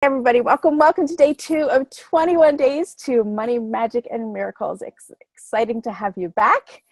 Everybody, welcome to day 2 of 21 days to Money, Magic, and Miracles. Exciting to have you back.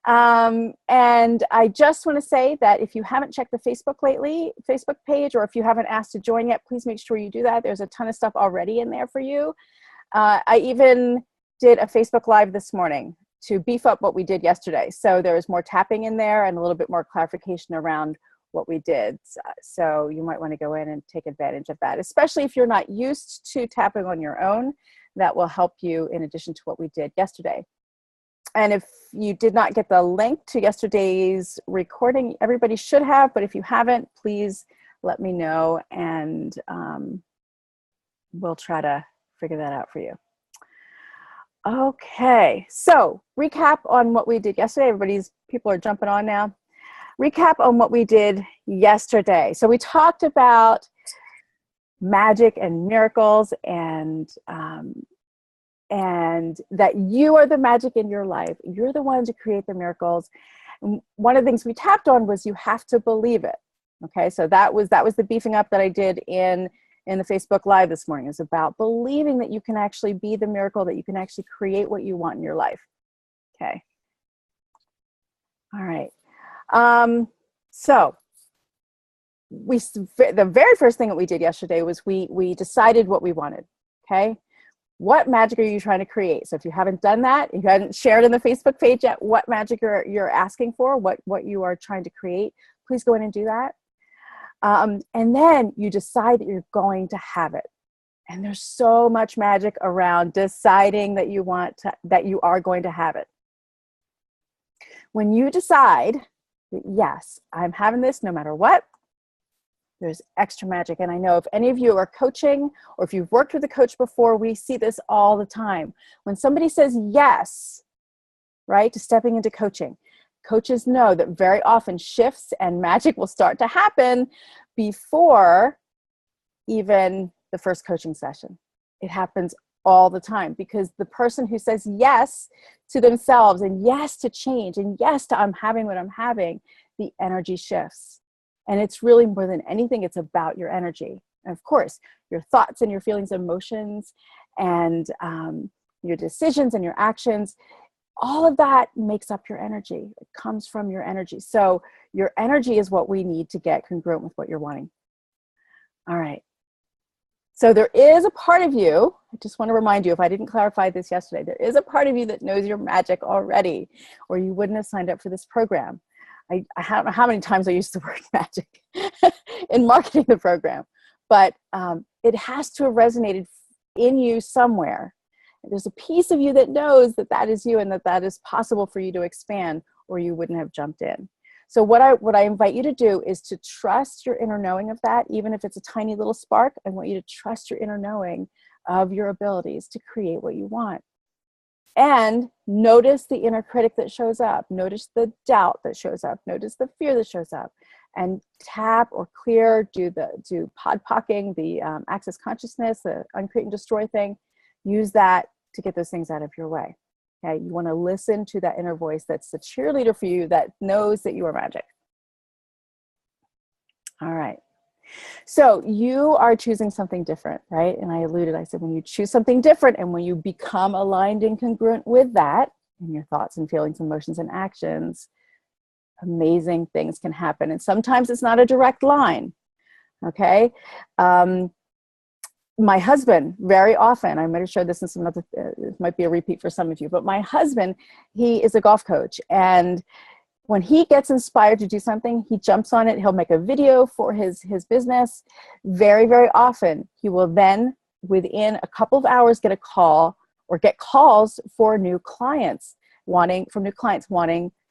And I just want to say that if you haven't checked the Facebook page, or if you haven't asked to join yet, please make sure you do that. There's a ton of stuff already in there for you. I even did a Facebook Live this morning to beef up what we did yesterday. So there's more tapping in there and a little bit more clarification around what we did. So you might want to go in and take advantage of that, especially if you're not used to tapping on your own. That will help you in addition to what we did yesterday. And if you did not get the link to yesterday's recording, everybody should have, but if you haven't, please let me know and we'll try to figure that out for you. Okay, so recap on what we did yesterday. People are jumping on now. Recap on what we did yesterday. So we talked about magic and miracles and that you are the magic in your life. You're the one to create the miracles. And one of the things we tapped on was you have to believe it. Okay, so that was the beefing up that I did in the Facebook Live this morning. It's about believing that you can actually be the miracle, that you can actually create what you want in your life. Okay. All right. So the very first thing that we did yesterday was we decided what we wanted. Okay. What magic are you trying to create? So if you haven't done that, if you haven't shared in the Facebook page yet, what magic you're asking for, what you are trying to create, please go in and do that. And then you decide that you're going to have it. And there's so much magic around deciding that you are going to have it. When you decide that, yes, I'm having this no matter what, there's extra magic. And I know if any of you are coaching or if you've worked with a coach before, we see this all the time. When somebody says yes, right, to stepping into coaching, coaches know that very often shifts and magic will start to happen before even the first coaching session. It happens all the time because the person who says yes to themselves and yes to change and yes to I'm having what I'm having, the energy shifts. And it's really more than anything, it's about your energy. And of course, your thoughts and your feelings, emotions, and your decisions and your actions, all of that makes up your energy. It comes from your energy. So your energy is what we need to get congruent with what you're wanting. All right. So there is a part of you, I just want to remind you, if I didn't clarify this yesterday, there is a part of you that knows your magic already, or you wouldn't have signed up for this program. I don't know how many times I used the word magic in marketing the program, but it has to have resonated in you somewhere. There's a piece of you that knows that that is you and that is possible for you to expand, or you wouldn't have jumped in. So what I invite you to do is to trust your inner knowing of that, even if it's a tiny little spark. I want you to trust your inner knowing of your abilities to create what you want. And notice the inner critic that shows up. Notice the doubt that shows up. Notice the fear that shows up. And tap or clear, do podpocking, the access consciousness, the uncreate and destroy thing. Use that to get those things out of your way. Okay, you want to listen to that inner voice that's the cheerleader for you that knows that you are magic. All right. So you are choosing something different, right? And I said, when you choose something different and when you become aligned and congruent with that in your thoughts and feelings, emotions, and actions, amazing things can happen. And sometimes it's not a direct line. Okay. My husband, very often, I might have shared this in some other, it might be a repeat for some of you, but my husband, he is a golf coach. And when he gets inspired to do something, he jumps on it. He'll make a video for his business. Very, very often, he will then, within a couple of hours, get a call or get calls for new clients wanting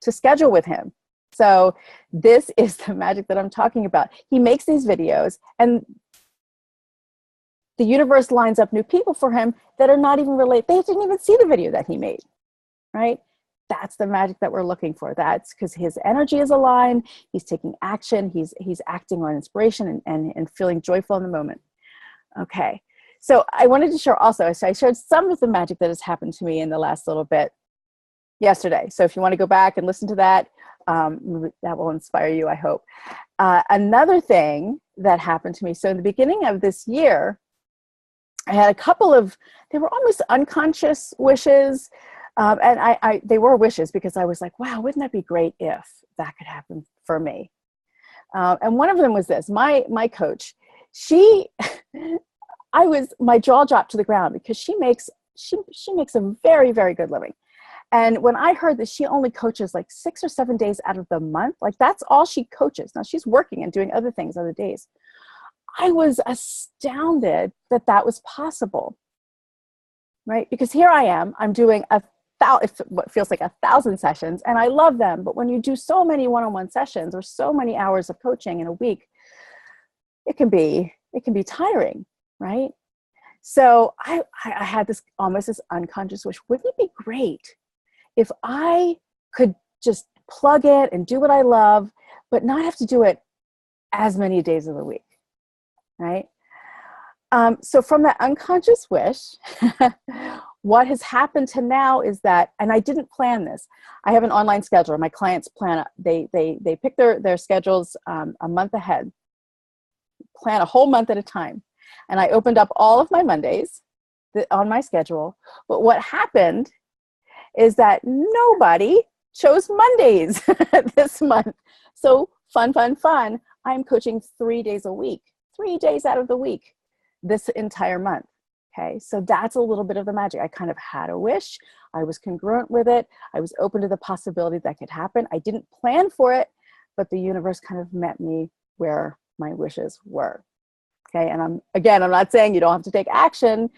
to schedule with him. So this is the magic that I'm talking about. He makes these videos and the universe lines up new people for him that are not even related. They didn't even see the video that he made, right? That's the magic that we're looking for. That's because his energy is aligned. He's taking action. He's acting on inspiration and feeling joyful in the moment. Okay. So I wanted to share also, so I shared some of the magic that has happened to me in the last little bit yesterday. So if you want to go back and listen to that, that will inspire you, I hope. Another thing that happened to me. So in the beginning of this year, I had a couple of, they were almost unconscious wishes. And they were wishes because I was like, wow, wouldn't that be great if that could happen for me? And one of them was this, my coach, she, my jaw dropped to the ground because she makes a very, very good living. And when I heard that she only coaches like 6 or 7 days out of the month, like that's all she coaches. Now she's working and doing other things other days. I was astounded that that was possible, right? Because here I am, I'm doing what feels like 1,000 sessions, and I love them. But when you do so many one-on-one sessions or so many hours of coaching in a week, it can be tiring, right? So I had this almost this unconscious wish. Wouldn't it be great if I could just plug it and do what I love, but not have to do it as many days of the week, right? So from that unconscious wish, what has happened to now is that, and I didn't plan this. I have an online scheduler. My clients plan, they pick their schedules a month ahead, plan a whole month at a time. And I opened up all of my Mondays on my schedule. But what happened is that nobody chose Mondays this month. So fun. I'm coaching 3 days a week, 3 days out of the week this entire month. Okay, so that's a little bit of the magic. I kind of had a wish. I was congruent with it. I was open to the possibility that could happen. I didn't plan for it, but the universe kind of met me where my wishes were. Okay, and I'm not saying you don't have to take action,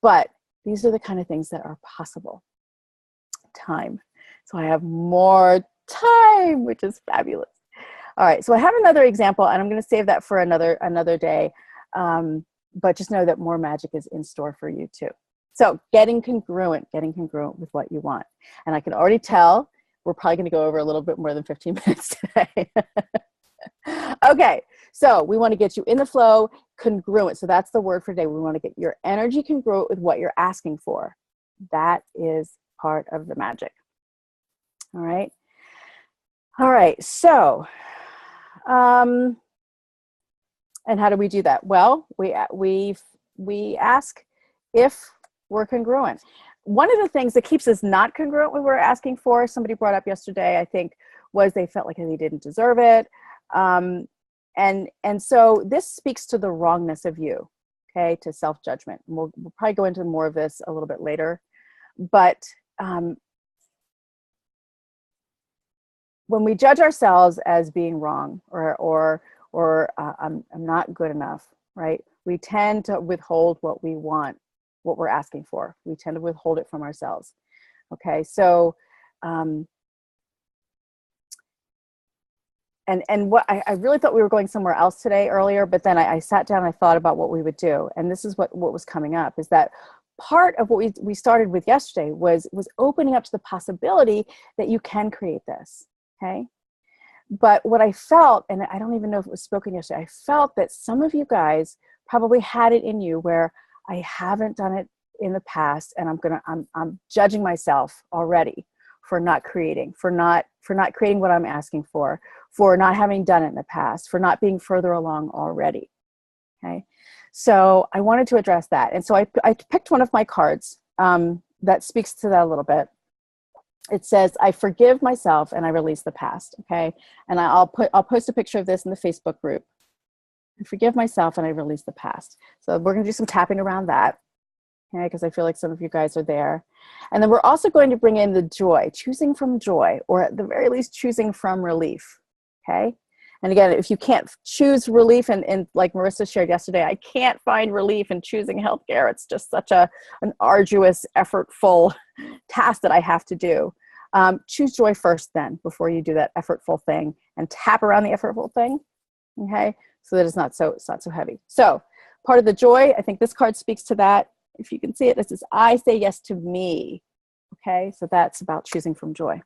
but these are the kind of things that are possible. Time. So I have more time, which is fabulous. All right, so I have another example, and I'm going to save that for another day. But just know that more magic is in store for you too. So getting congruent with what you want. And I can already tell we're probably going to go over a little bit more than 15 minutes today. Okay, so we want to get you in the flow, congruent. So that's the word for today. We want to get your energy congruent with what you're asking for. That is part of the magic. All right. All right, so and how do we do that? Well, we ask if we're congruent. One of the things that keeps us not congruent when we're asking for, somebody brought up yesterday, I think, was they felt like they didn't deserve it. And so this speaks to the wrongness of you, okay, to self-judgment. We'll probably go into more of this a little bit later. But when we judge ourselves as being wrong or I'm not good enough, right? We tend to withhold what we want, what we're asking for. We tend to withhold it from ourselves. Okay, so and what I really thought we were going somewhere else today earlier, but then I sat down and I thought about what we would do, and this is what was coming up, is that part of what we started with yesterday was opening up to the possibility that you can create this. Okay. But what I felt, and I don't even know if it was spoken yesterday, I felt that some of you guys probably had it in you where I haven't done it in the past, and I'm judging myself already for not creating, for not creating what I'm asking for not having done it in the past, for not being further along already. Okay. So I wanted to address that. And so I picked one of my cards that speaks to that a little bit. It says, I forgive myself and I release the past. Okay. And I'll post a picture of this in the Facebook group. I forgive myself and I release the past. So we're going to do some tapping around that. Okay. Because I feel like some of you guys are there. And then we're also going to bring in the joy, choosing from joy, or at the very least choosing from relief. Okay. And again, if you can't choose relief, and like Marissa shared yesterday, I can't find relief in choosing healthcare. It's just such an arduous, effortful task that I have to do. Choose joy first then, before you do that effortful thing, and tap around the effortful thing. Okay. So that it's not so heavy. So part of the joy, I think this card speaks to that. If you can see it, this is, I say yes to me. Okay. So that's about choosing from joy.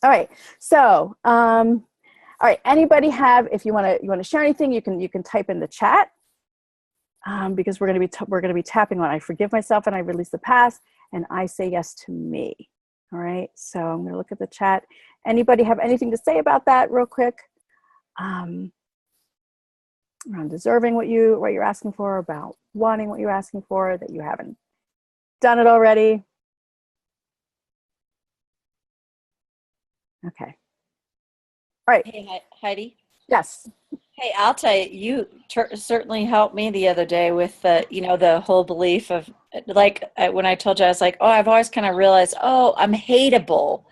All right. So, all right, anybody have, if you want to share anything, you can type in the chat, because we're going to be tapping on I forgive myself and I release the past, and I say yes to me. All right, so I'm going to look at the chat. Anybody have anything to say about that real quick? around deserving what you're asking for, about wanting what you're asking for, that you haven't done it already. Okay. All right. Hey, Heidi. Yes. Hey, I'll tell you, certainly helped me the other day with the whole belief of like when I told you, I was like, oh, I've always kind of realized, oh, I'm hateable,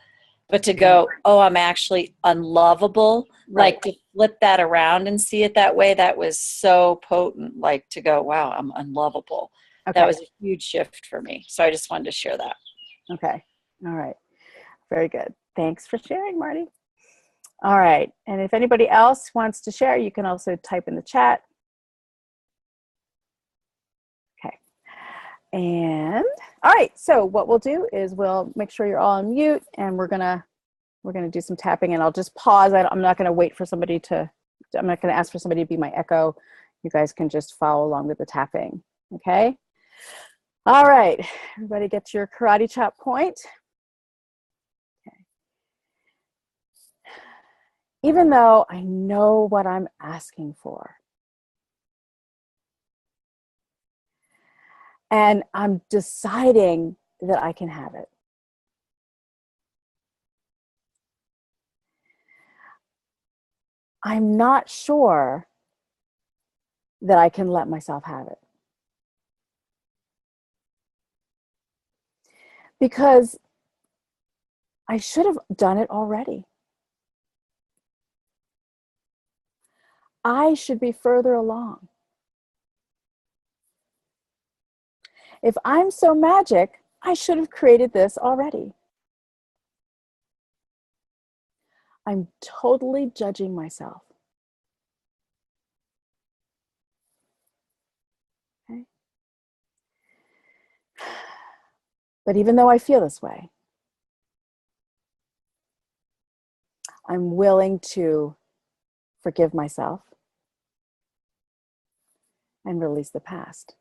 but to Right. go, oh, I'm actually unlovable, Right. like to flip that around and see it that way, that was so potent. Like to go, wow, I'm unlovable. That Okay. was a huge shift for me. So I just wanted to share that. Okay. All right. Very good. Thanks for sharing, Marty. All right. And if anybody else wants to share, you can also type in the chat. Okay. And all right. So what we'll do is we'll make sure you're all on mute, and we're gonna do some tapping, and I'll just pause. I'm not gonna wait for somebody to. I'm not gonna ask for somebody to be my echo. You guys can just follow along with the tapping. Okay. All right. Everybody get your karate chop point. Okay. Even though I know what I'm asking for, and I'm deciding that I can have it, I'm not sure that I can let myself have it. Because I should have done it already. I should be further along. If I'm so magic, I should have created this already. I'm totally judging myself. Okay? But even though I feel this way, I'm willing to forgive myself and release the past.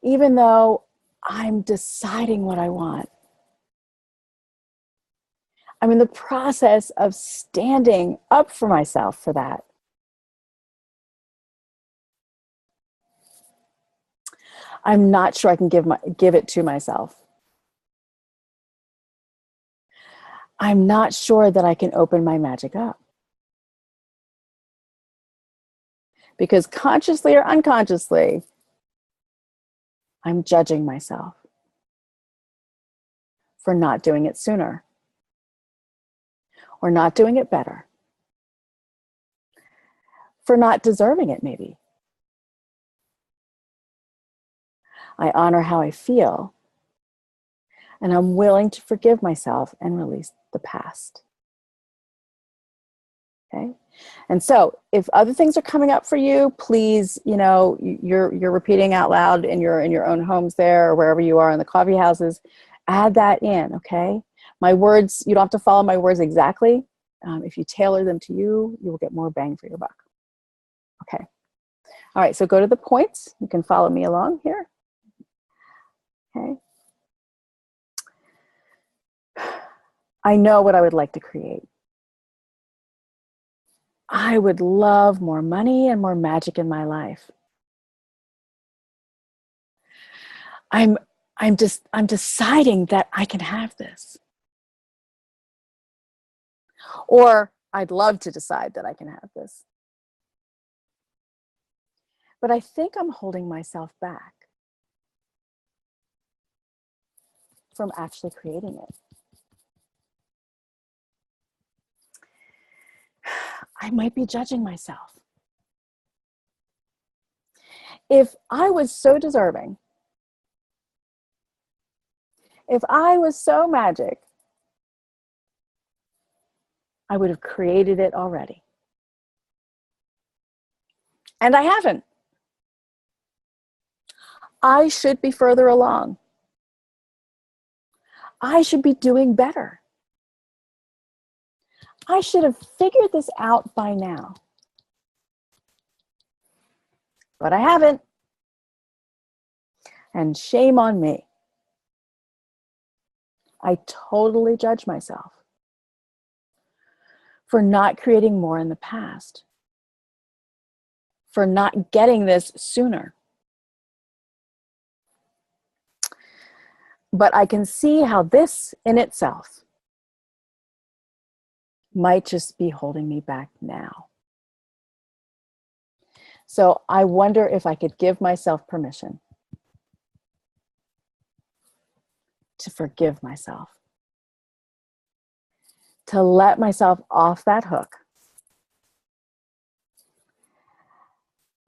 Even though I'm deciding what I want, I'm in the process of standing up for myself for that. I'm not sure I can give it to myself. I'm not sure that I can open my magic up. Because consciously or unconsciously, I'm judging myself for not doing it sooner or not doing it better, for not deserving it maybe. I honor how I feel, and I'm willing to forgive myself and release the past. Okay? And so if other things are coming up for you, please, you're repeating out loud in your own homes there or wherever you are in the coffee houses, add that in, okay? My words, you don't have to follow my words exactly. If you tailor them to you, you will get more bang for your buck. Okay. All right, so go to the points. You can follow me along here. Okay. I know what I would like to create. I would love more money and more magic in my life. I'm deciding that I can have this. Or I'd love to decide that I can have this. But I think I'm holding myself back from actually creating it. I might be judging myself. If I was so deserving, if I was so magic, I would have created it already. And I haven't. I should be further along. I should be doing better. I should have figured this out by now. But I haven't. And shame on me. I totally judge myself for not creating more in the past, for not getting this sooner. But I can see how this in itself might just be holding me back now. So I wonder if I could give myself permission to forgive myself, to let myself off that hook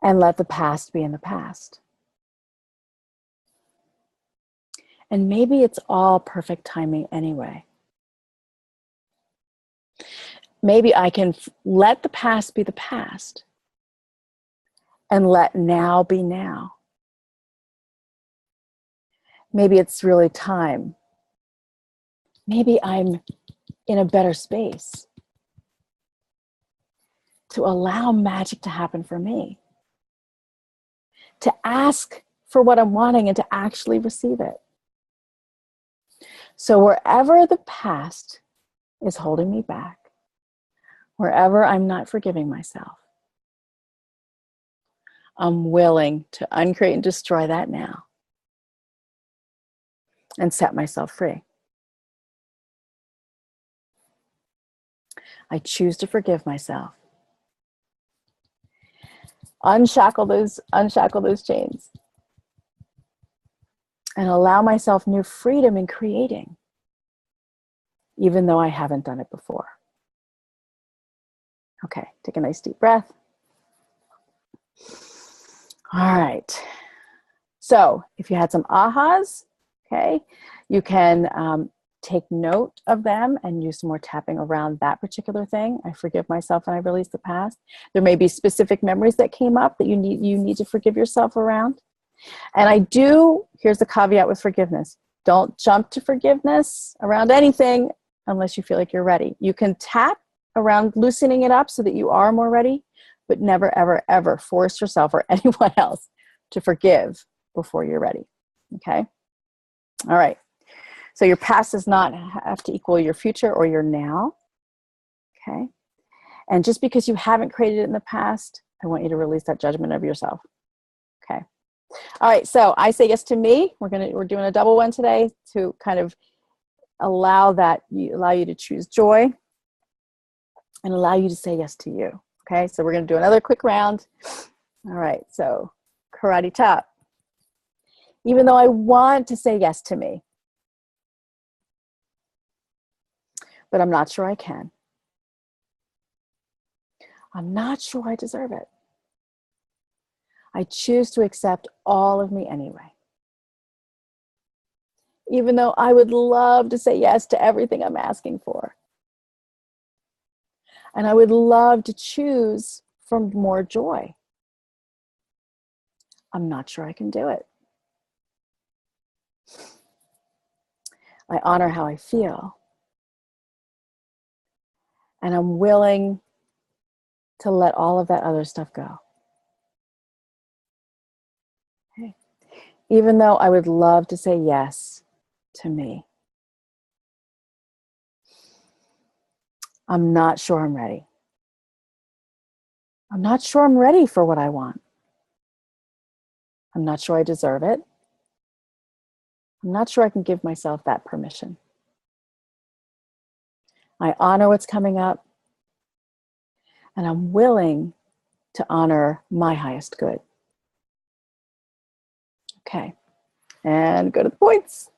and let the past be in the past. And maybe it's all perfect timing anyway. Maybe I can let the past be the past and let now be now. Maybe it's really time. Maybe I'm in a better space to allow magic to happen for me, to ask for what I'm wanting and to actually receive it. So wherever the past is holding me back, wherever I'm not forgiving myself, I'm willing to uncreate and destroy that now and set myself free. I choose to forgive myself. Unshackle those chains. And allow myself new freedom in creating, even though I haven't done it before. Okay, take a nice deep breath. All right. So if you had some ahas, okay, you can take note of them and use some more tapping around that particular thing. I forgive myself and I release the past. There may be specific memories that came up that you need to forgive yourself around. And here's the caveat with forgiveness. Don't jump to forgiveness around anything unless you feel like you're ready. You can tap around loosening it up so that you are more ready, but never, ever, ever force yourself or anyone else to forgive before you're ready. Okay? All right. So your past does not have to equal your future or your now. Okay? And just because you haven't created it in the past, I want you to release that judgment of yourself. Okay? All right, so I say yes to me. We're doing a double one today to kind of allow you to choose joy and allow you to say yes to you. Okay, so we're going to do another quick round. All right, so karate chop. Even though I want to say yes to me, but I'm not sure I can. I'm not sure I deserve it. I choose to accept all of me anyway. Even though I would love to say yes to everything I'm asking for. And I would love to choose for more joy. I'm not sure I can do it. I honor how I feel. And I'm willing to let all of that other stuff go. Okay. Even though I would love to say yes to me. I'm not sure I'm ready. I'm not sure I'm ready for what I want. I'm not sure I deserve it. I'm not sure I can give myself that permission. I honor what's coming up, and I'm willing to honor my highest good. Okay, and go to the points.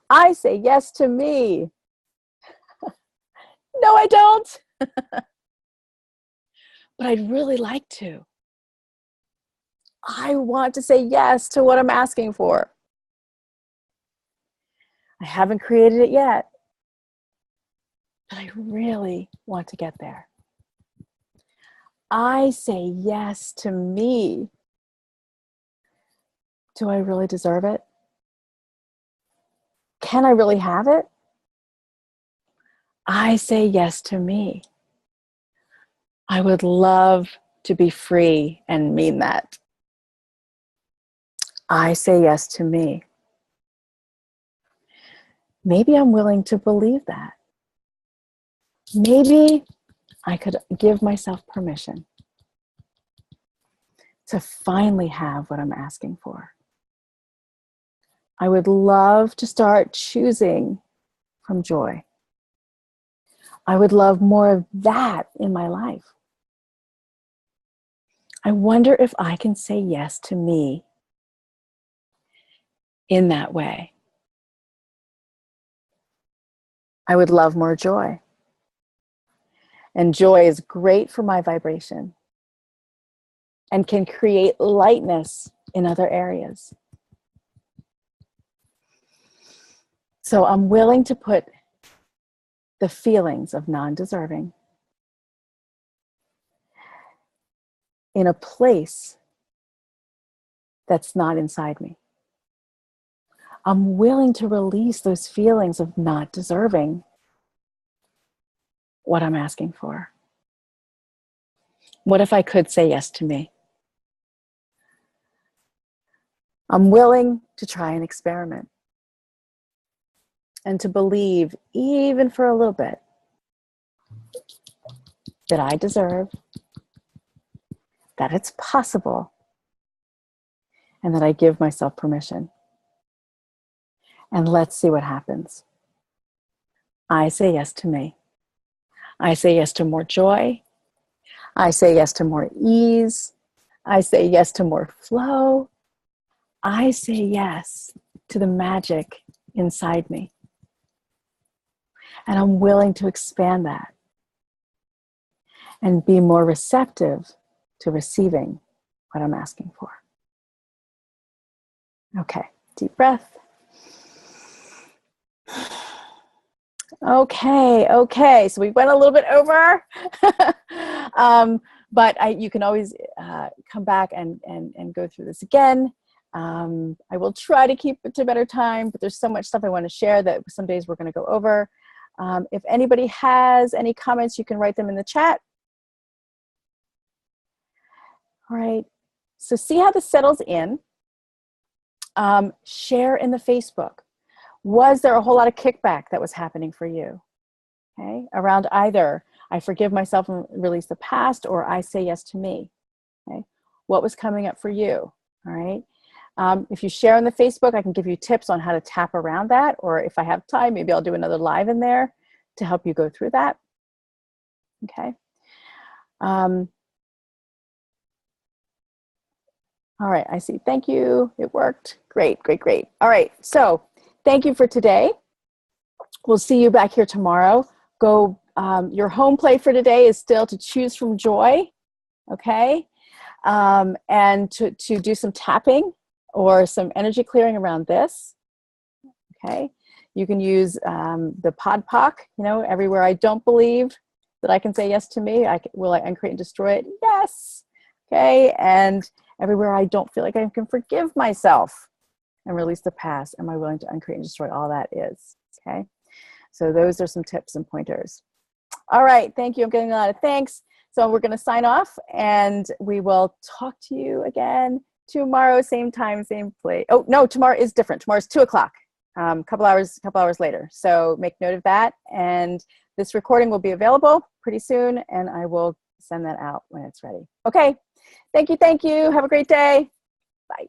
I say yes to me. No, I don't. But I'd really like to. I want to say yes to what I'm asking for. I haven't created it yet, but I really want to get there. I say yes to me. Do I really deserve it? Can I really have it? I say yes to me. I would love to be free and mean that. I say yes to me. Maybe I'm willing to believe that. maybe I could give myself permission to finally have what I'm asking for. I would love to start choosing from joy. I would love more of that in my life. I wonder if I can say yes to me in that way. I would love more joy. And joy is great for my vibration and can create lightness in other areas. So I'm willing to put the feelings of non-deserving in a place that's not inside me. I'm willing to release those feelings of not deserving what I'm asking for. What if I could say yes to me? I'm willing to try an experiment and to believe, even for a little bit, that I deserve, that it's possible, and that I give myself permission. And let's see what happens. I say yes to me. I say yes to more joy. I say yes to more ease. I say yes to more flow. I say yes to the magic inside me. And I'm willing to expand that and be more receptive to receiving what I'm asking for. Okay, deep breath. Okay. So we went a little bit over, but you can always come back and go through this again. I will try to keep it to a better time, but there's so much stuff I want to share that some days we're going to go over. If anybody has any comments, you can write them in the chat. All right. So see how this settles in. Share in the Facebook. Was there a whole lot of kickback that was happening for you? Okay, around either I forgive myself and release the past, or I say yes to me. Okay, what was coming up for you? All right. If you share on the Facebook, I can give you tips on how to tap around that, or if I have time, maybe I'll do another live in there to help you go through that. Okay. All right, I see. Thank you. It worked. Great. All right, so thank you for today. We'll see you back here tomorrow. Go. Your home play for today is still to choose from joy, okay? And to do some tapping or some energy clearing around this, okay? You can use the Pod POC, everywhere I don't believe that I can say yes to me, will I uncreate and destroy it? Yes, okay? And everywhere I don't feel like I can forgive myself and release the past, am I willing to uncreate and destroy all that is, okay? So those are some tips and pointers. All right, thank you. I'm getting a lot of thanks. So we're going to sign off, and we will talk to you again tomorrow, same time, same place. Oh, no, tomorrow is different. Tomorrow's 2 o'clock, couple hours later. So make note of that. And this recording will be available pretty soon, and I will send that out when it's ready. Okay, thank you. Have a great day. Bye.